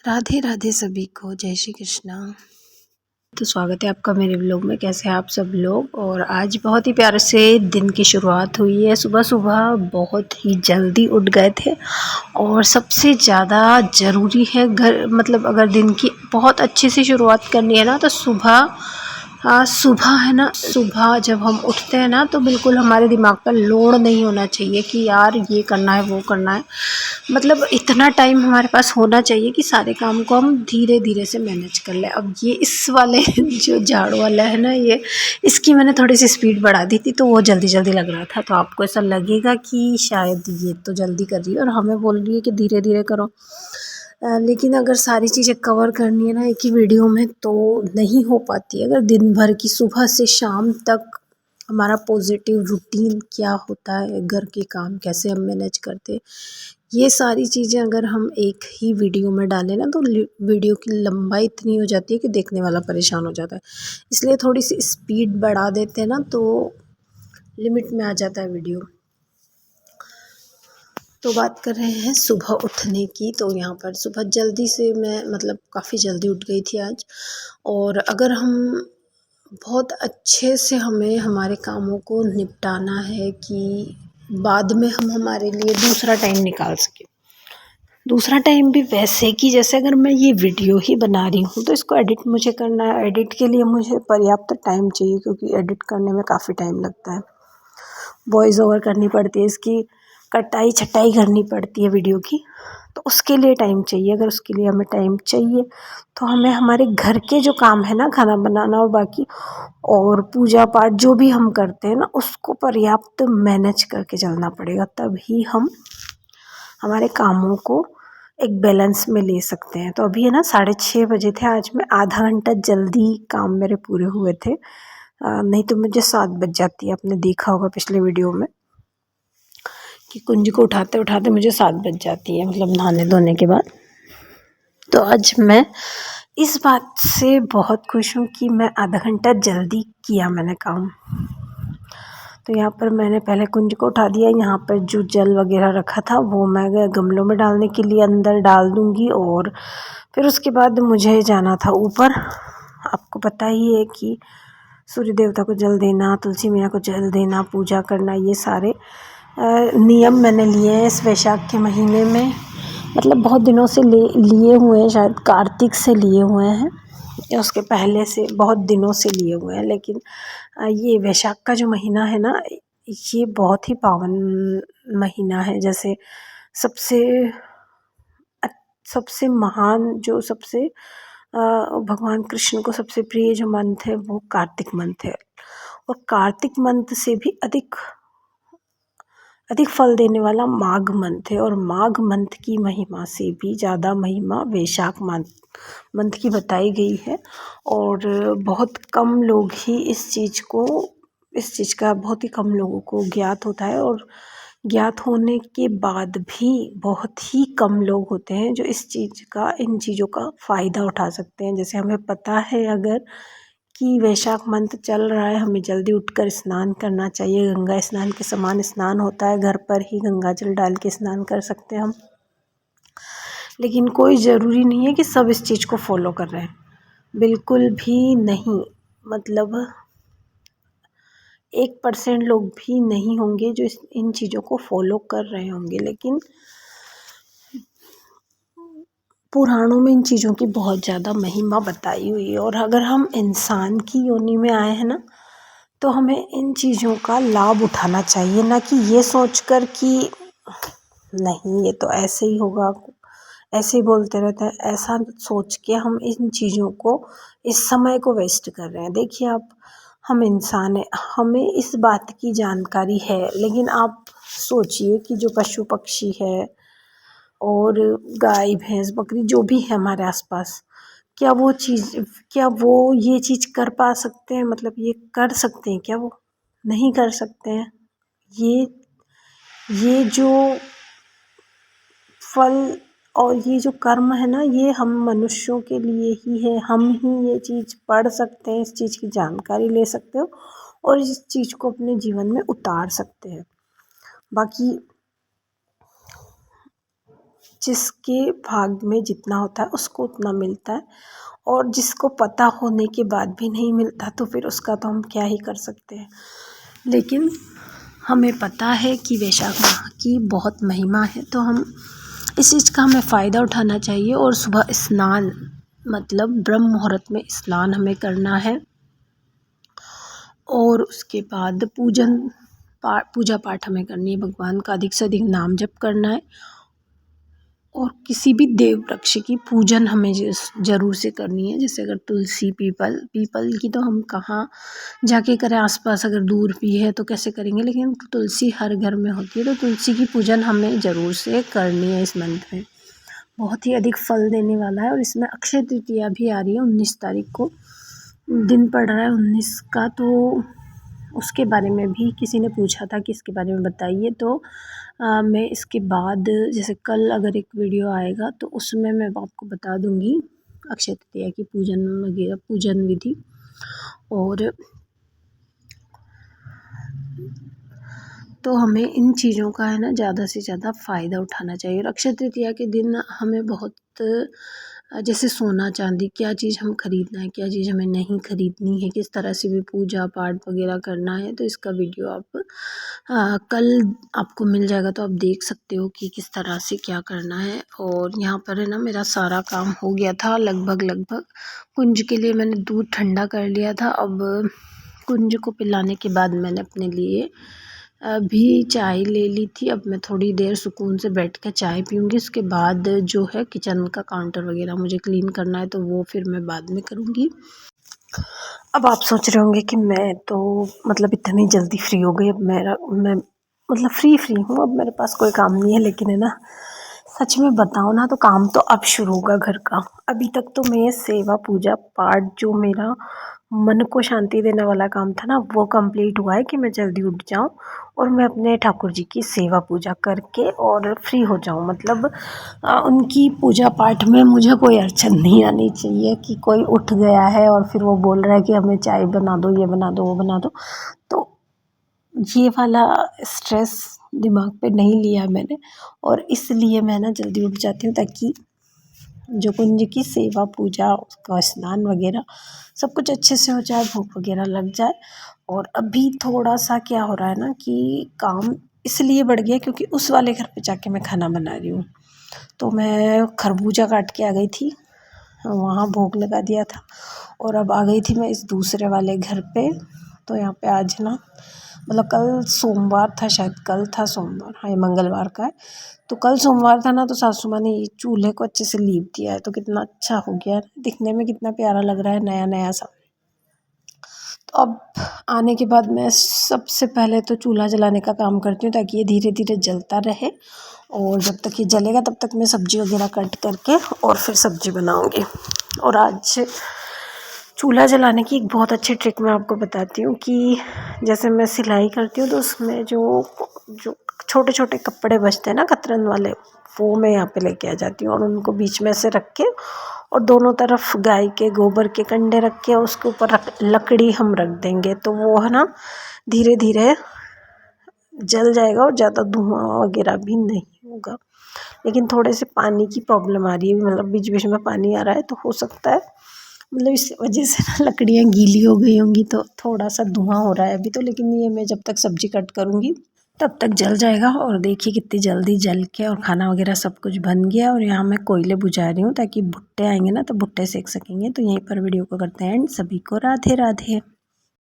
राधे राधे सभी को, जय श्री कृष्णा। तो स्वागत है आपका मेरे व्लॉग में। कैसे हैं आप सब लोग। और आज बहुत ही प्यारे से दिन की शुरुआत हुई है। सुबह सुबह बहुत ही जल्दी उठ गए थे और सबसे ज़्यादा ज़रूरी है घर अगर दिन की बहुत अच्छे से शुरुआत करनी है ना तो सुबह है ना, सुबह जब हम उठते हैं ना तो बिल्कुल हमारे दिमाग पर लोड नहीं होना चाहिए कि यार ये करना है वो करना है। इतना टाइम हमारे पास होना चाहिए कि सारे काम को हम धीरे धीरे से मैनेज कर लें। अब ये इस वाले जो झाड़ू वाला है ना, ये इसकी मैंने थोड़ी सी स्पीड बढ़ा दी थी तो वो जल्दी जल्दी लग रहा था। तो आपको ऐसा लगेगा कि शायद ये तो जल्दी कर रही है और हमें बोल रही है कि धीरे धीरे करो। लेकिन अगर सारी चीज़ें कवर करनी है ना एक ही वीडियो में तो नहीं हो पाती। अगर दिन भर की सुबह से शाम तक हमारा पॉजिटिव रूटीन क्या होता है, घर के काम कैसे हम मैनेज करते हैं, ये सारी चीज़ें अगर हम एक ही वीडियो में डालें ना तो वीडियो की लंबाई इतनी हो जाती है कि देखने वाला परेशान हो जाता है। इसलिए थोड़ी सी स्पीड बढ़ा देते हैं ना तो लिमिट में आ जाता है वीडियो। तो बात कर रहे हैं सुबह उठने की। तो यहाँ पर सुबह जल्दी से मैं काफ़ी जल्दी उठ गई थी आज। और अगर हम बहुत अच्छे से हमें हमारे कामों को निपटाना है कि बाद में हम हमारे लिए दूसरा टाइम निकाल सकें। दूसरा टाइम भी वैसे कि जैसे अगर मैं ये वीडियो ही बना रही हूँ तो इसको एडिट मुझे करना है। एडिट के लिए मुझे पर्याप्त टाइम चाहिए क्योंकि एडिट करने में काफ़ी टाइम लगता है। वॉइस ओवर करनी पड़ती है, इसकी कटाई छटाई करनी पड़ती है वीडियो की, तो उसके लिए टाइम चाहिए। अगर उसके लिए हमें टाइम चाहिए तो हमें हमारे घर के जो काम है ना, खाना बनाना और बाकी और पूजा पाठ जो भी हम करते हैं ना, उसको पर्याप्त मैनेज करके चलना पड़ेगा। तभी हम हमारे कामों को एक बैलेंस में ले सकते हैं। तो अभी है ना 6:30 बजे थे। आज मैं आधा घंटा जल्दी काम मेरे पूरे हुए थे। नहीं तो मुझे 7 बज जाती है। आपने देखा होगा पिछले वीडियो में कि कुंज को उठाते उठाते मुझे 7 बज जाती है, नहाने धोने के बाद। तो आज मैं इस बात से बहुत खुश हूँ कि मैं आधा घंटा जल्दी किया मैंने काम। तो यहाँ पर मैंने पहले कुंज को उठा दिया। यहाँ पर जो जल वगैरह रखा था वो मैं गमलों में डालने के लिए अंदर डाल दूँगी। और फिर उसके बाद मुझे जाना था ऊपर। आपको पता ही है कि सूर्य देवता को जल देना, तुलसी मैया को जल देना, पूजा करना, ये सारे नियम मैंने लिए हैं इस वैशाख के महीने में। बहुत दिनों से लिए हुए हैं, शायद कार्तिक से लिए हुए हैं या उसके पहले से बहुत दिनों से लिए हुए हैं। लेकिन ये वैशाख का जो महीना है ना, ये बहुत ही पावन महीना है। जैसे सबसे सबसे महान जो सबसे भगवान कृष्ण को सबसे प्रिय जो मंथ है वो कार्तिक मंथ है। और कार्तिक मंथ से भी अधिक फल देने वाला माघ मंथ है। और माघ मंथ की महिमा से भी ज़्यादा महिमा वैशाख मंथ की बताई गई है। और बहुत कम लोग ही इस चीज़ का बहुत ही कम लोगों को ज्ञात होता है। और ज्ञात होने के बाद भी बहुत ही कम लोग होते हैं जो इन चीज़ों का फ़ायदा उठा सकते हैं। जैसे हमें पता है अगर कि वैशाख मंथ चल रहा है, हमें जल्दी उठकर स्नान करना चाहिए। गंगा स्नान के समान स्नान होता है, घर पर ही गंगा जल डाल के स्नान कर सकते हैं हम। लेकिन कोई ज़रूरी नहीं है कि सब इस चीज़ को फॉलो कर रहे हैं, बिल्कुल भी नहीं। 1% लोग भी नहीं होंगे जो इन चीज़ों को फॉलो कर रहे होंगे। लेकिन पुराणों में इन चीज़ों की बहुत ज़्यादा महिमा बताई हुई है। और अगर हम इंसान की योनि में आए हैं ना तो हमें इन चीज़ों का लाभ उठाना चाहिए, ना कि ये सोचकर कि नहीं ये तो ऐसे ही होगा, ऐसे ही बोलते रहते हैं। ऐसा सोच के हम इन चीज़ों को, इस समय को वेस्ट कर रहे हैं। देखिए आप, हम इंसान हैं, हमें इस बात की जानकारी है। लेकिन आप सोचिए कि जो पशु पक्षी है और गाय भैंस बकरी जो भी है हमारे आसपास, क्या वो ये चीज़ कर पा सकते हैं? ये कर सकते हैं क्या? वो नहीं कर सकते हैं। ये जो फल और ये जो कर्म है ना, ये हम मनुष्यों के लिए ही है। हम ही ये चीज़ पढ़ सकते हैं, इस चीज़ की जानकारी ले सकते हो और इस चीज़ को अपने जीवन में उतार सकते हैं। बाकी जिसके भाग में जितना होता है उसको उतना मिलता है, और जिसको पता होने के बाद भी नहीं मिलता तो फिर उसका तो हम क्या ही कर सकते हैं। लेकिन हमें पता है कि वैशाख माह की बहुत महिमा है, तो हम इस चीज़ का हमें फ़ायदा उठाना चाहिए। और सुबह स्नान मतलब ब्रह्म मुहूर्त में स्नान हमें करना है, और उसके बाद पूजा पाठ हमें करनी है, भगवान का अधिक से अधिक नाम जप करना है, और किसी भी देव वृक्ष की पूजन हमें ज़रूर से करनी है। जैसे अगर तुलसी, पीपल की तो हम कहाँ जाके करें, आसपास अगर दूर भी है तो कैसे करेंगे, लेकिन तुलसी हर घर में होती है, तो तुलसी की पूजन हमें ज़रूर से करनी है। इस मंथ में बहुत ही अधिक फल देने वाला है, और इसमें अक्षय तृतीया भी आ रही है 19 तारीख को, दिन पड़ रहा है 19 का, तो उसके बारे में भी किसी ने पूछा था कि इसके बारे में बताइए, तो मैं इसके बाद जैसे कल अगर एक वीडियो आएगा तो उसमें मैं आपको बता दूंगी अक्षय तृतीया की पूजन वगैरह, पूजन विधि। और तो हमें इन चीज़ों का है ना ज़्यादा से ज़्यादा फ़ायदा उठाना चाहिए। और अक्षय तृतीया के दिन हमें बहुत जैसे सोना चांदी क्या चीज़ हम खरीदना है, क्या चीज़ हमें नहीं खरीदनी है, किस तरह से भी पूजा पाठ वगैरह करना है, तो इसका वीडियो आप कल आपको मिल जाएगा, तो आप देख सकते हो कि किस तरह से क्या करना है। और यहाँ पर है ना मेरा सारा काम हो गया था लगभग। कुंज के लिए मैंने दूध ठंडा कर लिया था। अब कुंज को पिलाने के बाद मैंने अपने लिए भी चाय ले ली थी। अब मैं थोड़ी देर सुकून से बैठ कर चाय पीऊँगी, उसके बाद जो है किचन का काउंटर वगैरह मुझे क्लीन करना है, तो वो फिर मैं बाद में करूँगी। अब आप सोच रहे होंगे कि मैं तो मतलब इतनी जल्दी फ्री हो गई, अब मैं मतलब फ्री हूँ, अब मेरे पास कोई काम नहीं है। लेकिन है ना, सच में बताओ ना, तो काम तो अब शुरू होगा घर का। अभी तक तो मैं सेवा पूजा पाठ जो मेरा मन को शांति देने वाला काम था ना, वो कंप्लीट हुआ है कि मैं जल्दी उठ जाऊं और मैं अपने ठाकुर जी की सेवा पूजा करके और फ्री हो जाऊं। मतलब उनकी पूजा पाठ में मुझे कोई अड़चन नहीं आनी चाहिए कि कोई उठ गया है और फिर वो बोल रहा है कि हमें चाय बना दो, ये बना दो, वो बना दो। तो ये वाला स्ट्रेस दिमाग पे नहीं लिया मैंने, और इसलिए मैं ना जल्दी उठ जाती हूँ ताकि जो कुंज की सेवा पूजा, उसका स्नान वगैरह सब कुछ अच्छे से हो जाए, भूख वगैरह लग जाए। और अभी थोड़ा सा क्या हो रहा है ना कि काम इसलिए बढ़ गया क्योंकि उस वाले घर पे जाके मैं खाना बना रही हूँ। तो मैं खरबूजा काट के आ गई थी, वहाँ भोग लगा दिया था, और अब आ गई थी मैं इस दूसरे वाले घर पे। तो यहाँ पे आज ना मतलब कल सोमवार था, शायद कल था सोमवार, हाँ ये मंगलवार का है। तो कल सोमवार था ना, तो सासू माँ ने ये चूल्हे को अच्छे से लीप दिया है, तो कितना अच्छा हो गया है, दिखने में कितना प्यारा लग रहा है, नया नया सा। तो अब आने के बाद मैं सबसे पहले तो चूल्हा जलाने का काम करती हूँ ताकि ये धीरे धीरे जलता रहे, और जब तक ये जलेगा तब तक मैं सब्ज़ी वगैरह कट करके और फिर सब्ज़ी बनाऊँगी। और आज चूल्हा जलाने की एक बहुत अच्छी ट्रिक मैं आपको बताती हूँ कि जैसे मैं सिलाई करती हूँ तो उसमें जो जो छोटे छोटे कपड़े बचते हैं ना कतरन वाले, वो मैं यहाँ पे लेके आ जाती हूँ और उनको बीच में से रख के और दोनों तरफ गाय के गोबर के कंडे रख के उसके ऊपर लकड़ी हम रख देंगे, तो वो है ना धीरे धीरे जल जाएगा और ज़्यादा धुआं वगैरह भी नहीं होगा। लेकिन थोड़े से पानी की प्रॉब्लम आ रही है, मतलब बीच बीच में पानी आ रहा है, तो हो सकता है मतलब इस वजह से ना लकड़ियाँ गीली हो गई होंगी, तो थोड़ा सा धुआं हो रहा है अभी तो। लेकिन ये मैं जब तक सब्ज़ी कट करूँगी तब तक जल जाएगा। और देखिए कितनी जल्दी जल के और खाना वगैरह सब कुछ बन गया। और यहाँ मैं कोयले बुझा रही हूँ ताकि भुट्टे आएंगे ना तो भुट्टे सेक सकेंगे। तो यहीं पर वीडियो को करते हैं एंड। सभी को राधे राधे।